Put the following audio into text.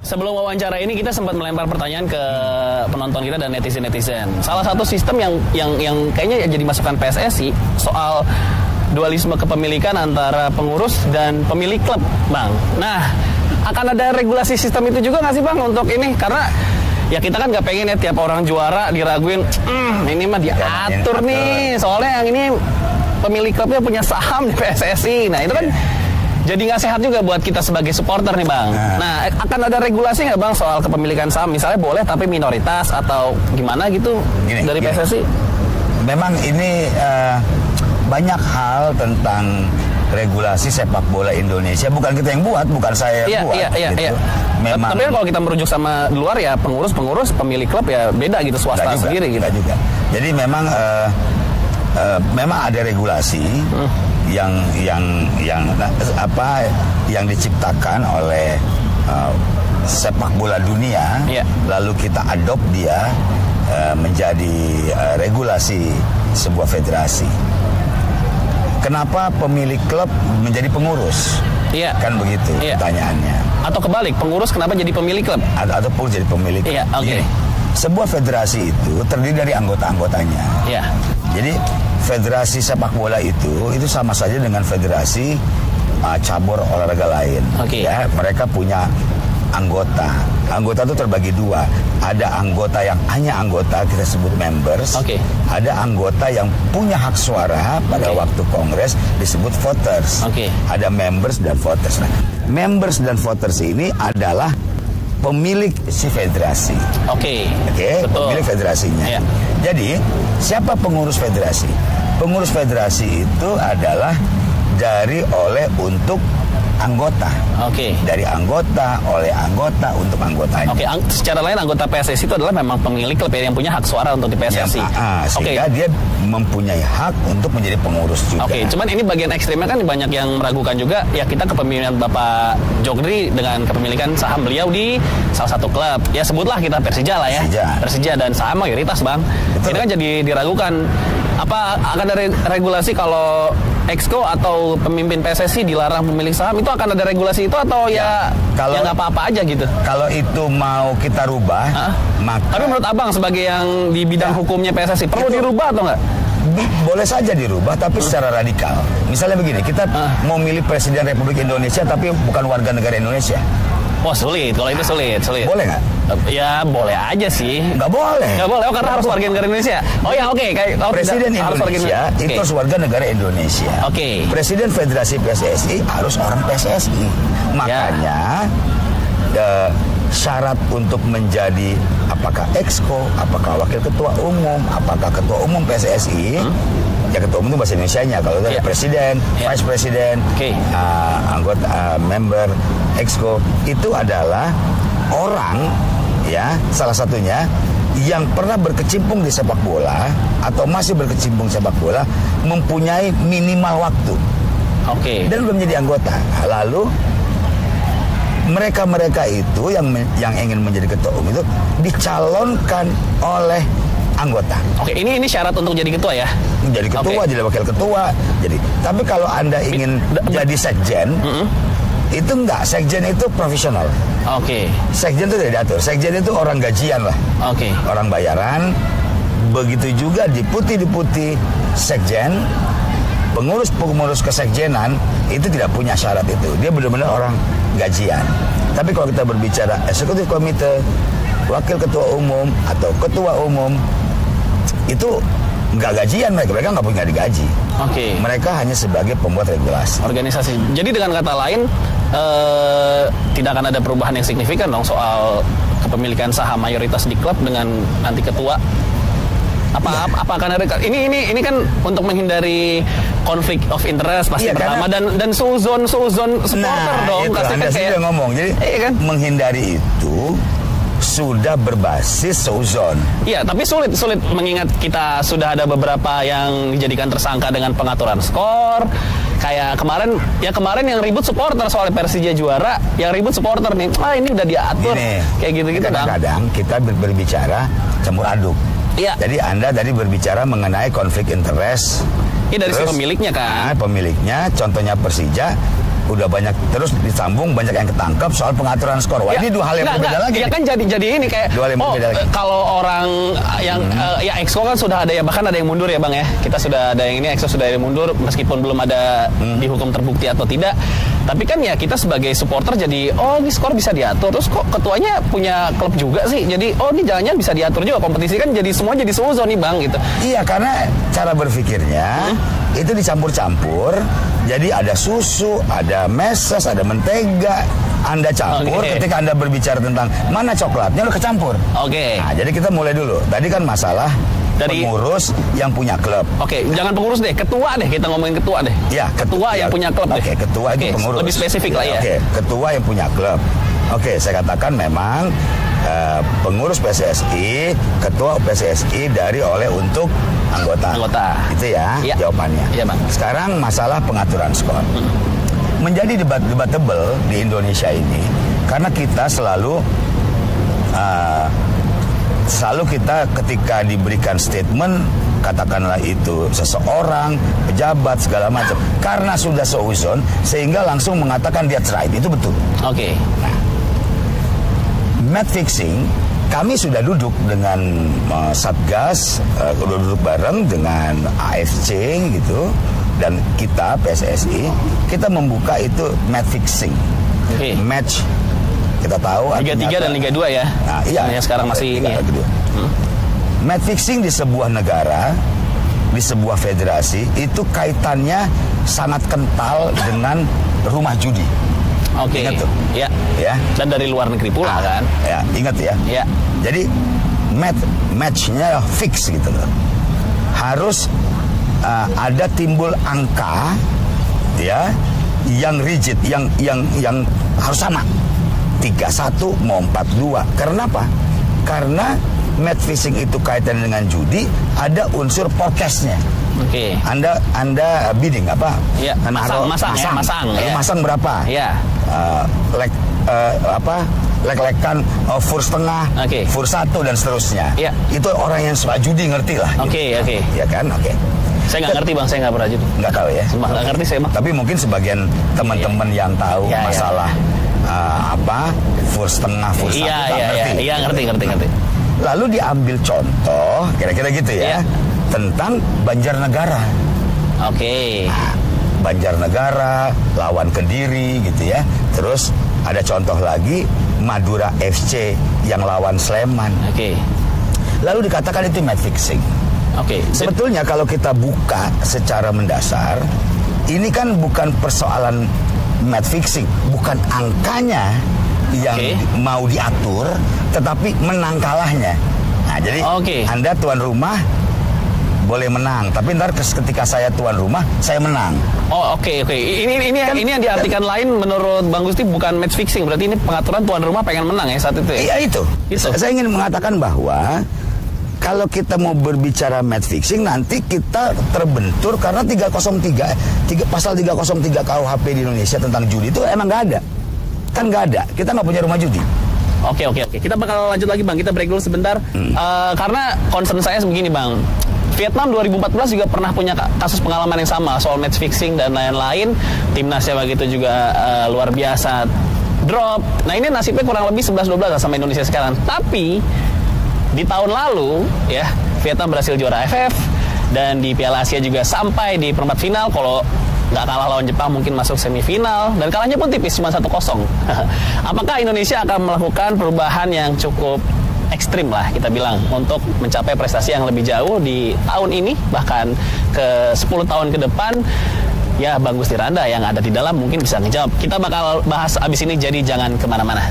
Sebelum wawancara ini kita sempat melempar pertanyaan ke penonton kita dan netizen. Salah satu sistem yang kayaknya jadi masukan PSSI soal dualisme kepemilikan antara pengurus dan pemilik klub, Bang. Nah, akan ada regulasi sistem itu juga nggak sih, Bang, untuk ini? Karena ya kita kan nggak pengen ya tiap orang juara diraguin, ini mah diatur nih, soalnya yang ini pemilik klubnya punya saham di PSSI. Nah, itu kan jadi nggak sehat juga buat kita sebagai supporter nih, Bang. Nah, akan ada regulasi nggak, Bang, soal kepemilikan saham? Misalnya boleh tapi minoritas atau gimana gitu dari PSSI? Memang ini banyak hal tentang regulasi sepak bola Indonesia. Bukan kita yang buat, bukan saya yang buat. Iya. Memang. Tapi kalau kita merujuk sama luar ya pengurus pemilik klub ya beda gitu, swasta juga, sendiri gitu. Juga. Jadi memang ada regulasi yang diciptakan oleh sepak bola dunia, lalu kita adopt dia menjadi regulasi sebuah federasi. Kenapa pemilik klub menjadi pengurus? Kan begitu pertanyaannya. Atau kebalik, pengurus kenapa jadi pemilik klub? Ataupun jadi pemilik klub. Sebuah federasi itu terdiri dari anggota-anggotanya. Jadi federasi sepak bola itu sama saja dengan federasi cabur olahraga lain. Ya, mereka punya anggota. Anggota itu terbagi dua. Ada anggota yang hanya anggota, kita sebut members. Ada anggota yang punya hak suara pada waktu kongres, disebut voters. Ada members dan voters. Nah, members dan voters ini adalah pemilik si federasi. Pemilik federasinya. Jadi, siapa pengurus federasi? Pengurus federasi itu adalah untuk anggota. Dari anggota, oleh anggota, untuk anggotanya. Secara lain anggota PSSI itu adalah memang pemilik klub yang punya hak suara untuk di PSSI. Sehingga dia mempunyai hak untuk menjadi pengurus juga. Cuman ini bagian ekstrimnya kan banyak yang meragukan juga. Ya kita kepemilikan Bapak Jokdri dengan kepemilikan saham beliau di salah satu klub. Ya sebutlah kita Persija lah ya. Persija dan saham mayoritas, Bang. Betul. Ini kan jadi diragukan. Apa akan ada regulasi kalau Exco atau pemimpin PSSI dilarang pemilik saham, itu akan ada regulasi itu atau kalau nggak apa-apa aja gitu? Kalau itu mau kita rubah, maka. Tapi menurut Abang sebagai yang di bidang hukumnya PSSI perlu dirubah atau nggak? Boleh saja dirubah, tapi secara radikal. Misalnya begini, kita mau milih Presiden Republik Indonesia tapi bukan warga negara Indonesia. Sulit. Kalau itu sulit. Boleh nggak? Ya boleh aja sih. Nggak boleh. Karena harus warga negara Indonesia. Presiden Indonesia itu harus warga negara Indonesia. Presiden Federasi PSSI harus orang PSSI. Makanya syarat untuk menjadi apakah Exco, apakah wakil ketua umum, apakah ketua umum PSSI. Ya ketua umum itu bahasa Indonesianya. Kalau itu presiden, vice presiden, anggota, member, Exco, itu adalah orang, salah satunya yang pernah berkecimpung di sepak bola atau masih berkecimpung sepak bola, mempunyai minimal waktu. Dan belum menjadi anggota. Lalu mereka itu yang ingin menjadi ketua umum itu dicalonkan oleh anggota. Ini syarat untuk jadi ketua ya? Jadi ketua, jadi wakil ketua. Tapi kalau Anda ingin jadi sekjen, itu enggak. Sekjen itu profesional. Sekjen itu tidak diatur. Sekjen itu orang gajian lah. Orang bayaran. Begitu juga deputi sekjen, pengurus kesekjenan itu tidak punya syarat itu. Dia benar-benar orang gajian. Tapi kalau kita berbicara eksekutif komite, wakil ketua umum atau ketua umum, itu nggak gajian mereka nggak punya digaji. Mereka hanya sebagai pembuat regulasi. Organisasi. Jadi dengan kata lain tidak akan ada perubahan yang signifikan dong soal kepemilikan saham mayoritas di klub dengan nanti ketua. Apa akan ada ini kan untuk menghindari konflik of interest pasti pertama dan suzon supporter dong. Itu Anda sendiri ngomong. Jadi menghindari itu sudah berbasis seuzon. Tapi sulit mengingat kita sudah ada beberapa yang dijadikan tersangka dengan pengaturan skor. Kayak kemarin yang ribut supporter soal Persija juara, yang ribut supporter nih. Ini udah diatur. Kayak gitu-gitu. Kadang-kadang kita berbicara campur aduk. Jadi Anda tadi berbicara mengenai konflik interest. Dari si pemiliknya kan. Pemiliknya, contohnya Persija. udah banyak, terus disambung banyak yang ketangkep soal pengaturan skor. Wah, ini dua hal yang berbeda lagi. Ya kan jadi ini kayak kalau orang yang ya Exco kan sudah ada ya, bahkan ada yang mundur ya Bang ya. Kita sudah ada yang ini, Exco sudah ada yang mundur meskipun belum ada dihukum terbukti atau tidak. Tapi kan ya kita sebagai supporter jadi ini skor bisa diatur. Terus kok ketuanya punya klub juga sih. Jadi ini jangan-jangan bisa diatur juga. Kompetisi kan jadi semua jadi suzon nih Bang gitu. Iya, karena cara berpikirnya itu dicampur-campur. Jadi ada susu, ada meses, ada mentega. Anda campur, ketika Anda berbicara tentang mana coklatnya, lo kecampur. Nah, jadi kita mulai dulu. Tadi kan masalah dari pengurus yang punya klub. Jangan pengurus deh, ketua deh. Kita ngomongin ketua deh. Ya, ketua yang punya klub deh. Ketua itu pengurus. Lebih spesifik lah ya. Ketua yang punya klub. Saya katakan memang pengurus PSSI, ketua PSSI oleh untuk anggota. Itu ya jawabannya. Iya, Bang. Sekarang masalah pengaturan skor. Menjadi debatable di Indonesia ini karena kita selalu kita ketika diberikan statement, katakanlah itu seseorang, pejabat, segala macam, karena sudah seuzon sehingga langsung mengatakan that's right, itu betul. Nah, match fixing, kami sudah duduk dengan Satgas, duduk bareng dengan AFC gitu, dan kita PSSI, kita membuka itu match fixing. Match kita tahu Liga 3 dan Liga 2 ya. Nah, iya. Yang sekarang masih ini. Match fixing di sebuah negara, di sebuah federasi itu kaitannya sangat kental dengan rumah judi. Ingat tuh. Ya. Dan dari luar negeri pula kan. Ya, ingat ya. Jadi matchnya fix gitu loh. Harus ada timbul angka ya yang rigid, yang harus sama. 31 mau 42. Karena apa? Karena match fixing itu kaitan dengan judi, ada unsur forecastnya. Anda bidding apa? Masang berapa? Lek-lekan fur setengah, fur 1 dan seterusnya. Itu orang yang suka judi ngerti lah. Ya kan? Saya nggak ngerti Bang, saya nggak pernah judi. Nggak tahu ya? Nggak ngerti saya Bang. Tapi mungkin sebagian teman-teman yang tahu masalah fur setengah, fur 1 ngerti. Iya, ngerti. Lalu diambil contoh, kira-kira gitu ya, tentang Banjarnegara. Banjarnegara lawan Kediri gitu ya. Terus ada contoh lagi Madura FC yang lawan Sleman. Lalu dikatakan itu match fixing. Sebetulnya kalau kita buka secara mendasar, ini kan bukan persoalan match fixing, bukan angkanya yang mau diatur, tetapi menang kalahnya. Nah, jadi Anda tuan rumah boleh menang, tapi ntar ketika saya tuan rumah, saya menang. Ini yang diartikan lain menurut Bang Gusti bukan match fixing, berarti ini pengaturan tuan rumah pengen menang ya saat itu ya? Iya itu. Saya ingin mengatakan bahwa kalau kita mau berbicara match fixing, nanti kita terbentur karena pasal 303 KUHP di Indonesia tentang judi itu emang nggak ada. Kan nggak ada. Kita nggak punya rumah judi. Oke. Kita bakal lanjut lagi Bang. Kita break dulu sebentar. Karena concern saya begini Bang. Vietnam 2014 juga pernah punya kasus pengalaman yang sama soal match fixing dan lain-lain. Timnasnya begitu juga luar biasa drop. Nah ini nasibnya kurang lebih 11-12 sama Indonesia sekarang. Tapi di tahun lalu ya Vietnam berhasil juara AFF dan di Piala Asia juga sampai di perempat final. Kalau nggak kalah lawan Jepang mungkin masuk semifinal dan kalahnya pun tipis cuma 1-0. Apakah Indonesia akan melakukan perubahan yang cukup ekstrim lah kita bilang untuk mencapai prestasi yang lebih jauh di tahun ini bahkan ke 10 tahun ke depan? Ya Bang Gusti Randa yang ada di dalam mungkin bisa ngejawab. Kita bakal bahas abis ini, jadi jangan kemana-mana.